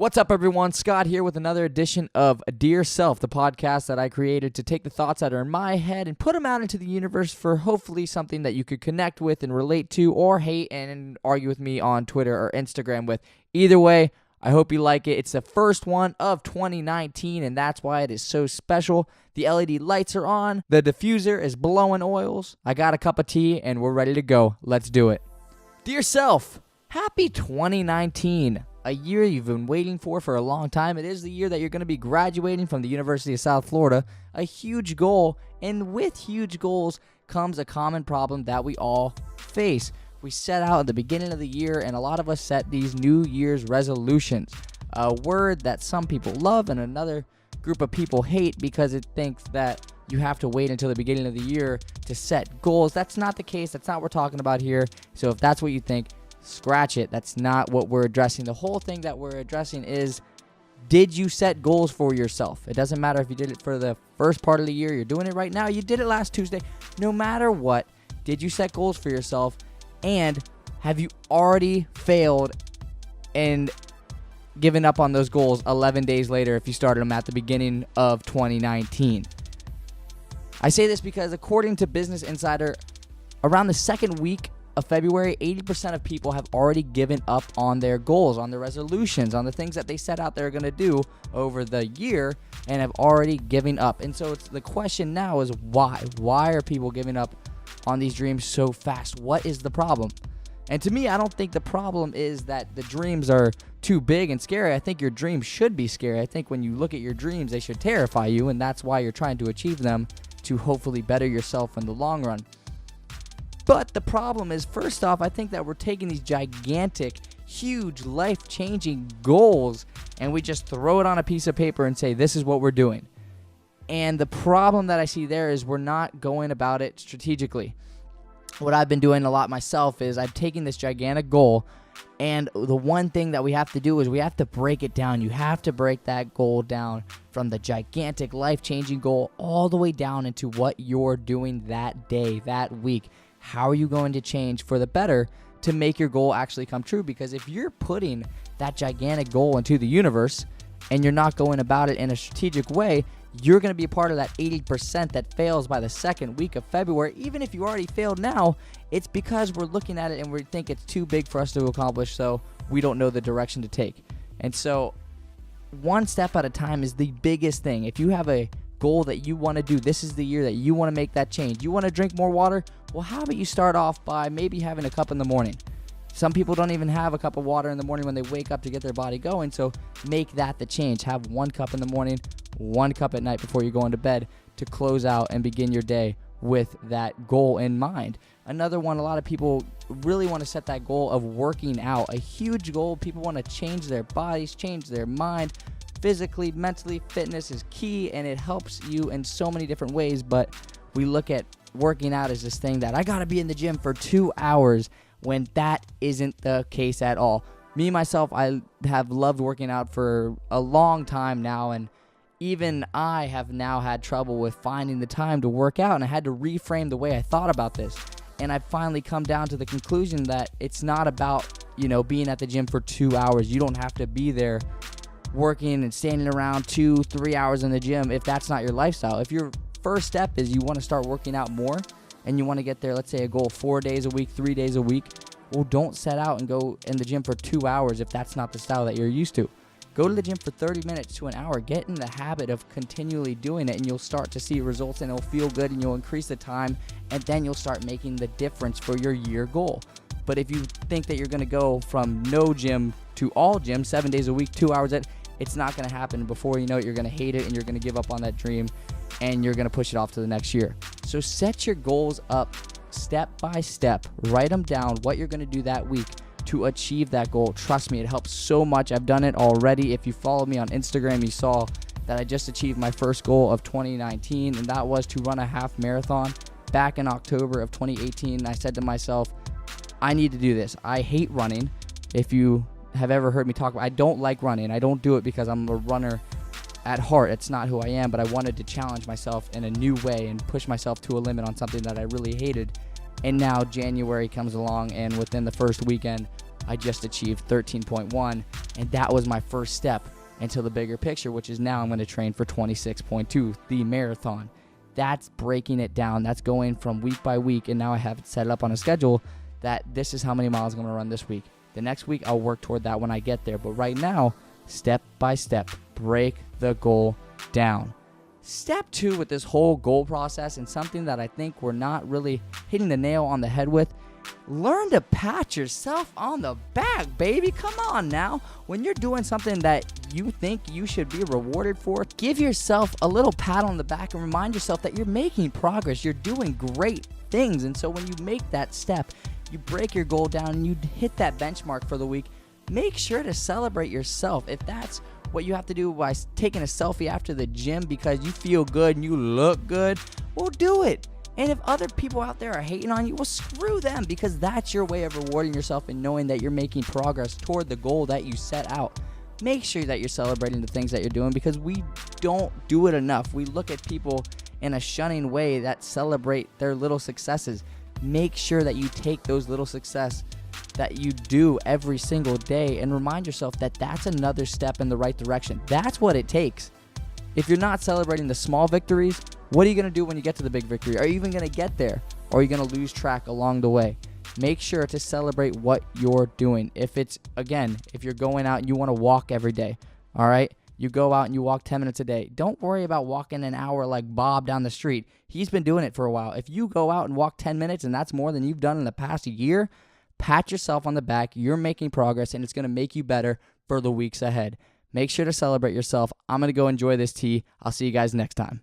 What's up, everyone? Scott here with another edition of Dear Self, the podcast that I created to take the thoughts that are in my head and put them out into the universe for hopefully something that you could connect with and relate to or hate and argue with me on Twitter or Instagram with. Either way, I hope you like it. It's the first one of 2019, and that's why it is so special. The LED lights are on. The diffuser is blowing oils. I got a cup of tea, and we're ready to go. Let's do it. Dear Self, happy 2019. A year you've been waiting for a long time. It is the year that you're going to be graduating from the University of South Florida. A huge goal, and with huge goals comes a common problem that we all face. We set out at the beginning of the year, and a lot of us set these New Year's resolutions. A word that some people love and another group of people hate because it thinks that you have to wait until the beginning of the year to set goals. That's not the case. That's not what we're talking about here. So if that's what you think, scratch it. That's not what we're addressing. The whole thing that we're addressing is, did you set goals for yourself? It doesn't matter if you did it for the first part of the year, you're doing it right now, you did it last Tuesday. No matter what, did you set goals for yourself? And have you already failed and given up on those goals 11 days later if you started them at the beginning of 2019? I say this because according to Business Insider, around the second week of February, 80% of people have already given up on their goals, on their resolutions, on the things that they set out they're going to do over the year and have already given up. And so the question now is why? Why are people giving up on these dreams so fast? What is the problem? And to me, I don't think the problem is that the dreams are too big and scary. I think your dreams should be scary. I think when you look at your dreams, they should terrify you, and that's why you're trying to achieve them, to hopefully better yourself in the long run. But the problem is, first off, I think that we're taking these gigantic, huge, life-changing goals and we just throw it on a piece of paper and say, this is what we're doing. And the problem that I see there is we're not going about it strategically. What I've been doing a lot myself is I've taken this gigantic goal, and the one thing that we have to do is we have to break it down. You have to break that goal down from the gigantic, life-changing goal all the way down into what you're doing that day, that week. How are you going to change for the better to make your goal actually come true? Because if you're putting that gigantic goal into the universe and you're not going about it in a strategic way, you're going to be a part of that 80% that fails by the second week of February. Even if you already failed now, it's because we're looking at it and we think it's too big for us to accomplish, so we don't know the direction to take. And so one step at a time is the biggest thing. If you have a goal that you want to do, this is the year that you want to make that change. You want to drink more water? Well, how about you start off by maybe having a cup in the morning? Some people don't even have a cup of water in the morning when they wake up to get their body going, so make that the change. Have 1 cup in the morning, 1 cup at night before you go into bed to close out and begin your day with that goal in mind. Another one, a lot of people really want to set that goal of working out. A huge goal. People want to change their bodies, change their mind. Physically, mentally, fitness is key, and it helps you in so many different ways, but we look at working out as this thing that I gotta be in the gym for 2 hours when that isn't the case at all. Me, myself, I have loved working out for a long time now, and even I have now had trouble with finding the time to work out, and I had to reframe the way I thought about this. And I've finally come down to the conclusion that it's not about, being at the gym for 2 hours. You don't have to be there working and standing around 2-3 hours in the gym if that's not your lifestyle. If your first step is you want to start working out more and you want to get there, let's say a goal 4 days a week, 3 days a week, well, don't set out and go in the gym for 2 hours if that's not the style that you're used to. Go to the gym for 30 minutes to an hour. Get in the habit of continually doing it, and you'll start to see results, and it'll feel good, and you'll increase the time, and then you'll start making the difference for your year goal. But if you think that you're going to go from no gym to all gym 7 days a week, 2 hours it's not going to happen. Before you know it, you're going to hate it, and you're going to give up on that dream, and you're going to push it off to the next year. So set your goals up step by step. Write them down, what you're going to do that week to achieve that goal. Trust me, it helps so much. I've done it already. If you follow me on Instagram, you saw that I just achieved my first goal of 2019, and that was to run a half marathon back in October of 2018. I said to myself, I need to do this. I hate running. If you have ever heard me talk about, I don't like running. I don't do it because I'm a runner at heart. It's not who I am, but I wanted to challenge myself in a new way and push myself to a limit on something that I really hated. And now January comes along, and within the first weekend, I just achieved 13.1, and that was my first step into the bigger picture, which is now I'm going to train for 26.2, the marathon. That's breaking it down. That's going from week by week, and now I have it set up on a schedule that this is how many miles I'm going to run this week. The next week, I'll work toward that when I get there. But right now, step by step, break the goal down. Step 2 with this whole goal process, and something that I think we're not really hitting the nail on the head with, learn to pat yourself on the back, baby. Come on now. When you're doing something that you think you should be rewarded for, give yourself a little pat on the back and remind yourself that you're making progress. You're doing great things. And so when you make that step, you break your goal down and you hit that benchmark for the week, make sure to celebrate yourself. If that's what you have to do by taking a selfie after the gym because you feel good and you look good, well, do it. And if other people out there are hating on you, well, screw them, because that's your way of rewarding yourself and knowing that you're making progress toward the goal that you set out. Make sure that you're celebrating the things that you're doing, because we don't do it enough. We look at people in a shunning way that celebrate their little successes. Make sure that you take those little success that you do every single day and remind yourself that that's another step in the right direction. That's what it takes. If you're not celebrating the small victories, what are you going to do when you get to the big victory? Are you even going to get there? Or are you going to lose track along the way? Make sure to celebrate what you're doing. If you're going out and you want to walk every day, all right? You go out and you walk 10 minutes a day. Don't worry about walking an hour like Bob down the street. He's been doing it for a while. If you go out and walk 10 minutes and that's more than you've done in the past year, pat yourself on the back. You're making progress, and it's going to make you better for the weeks ahead. Make sure to celebrate yourself. I'm going to go enjoy this tea. I'll see you guys next time.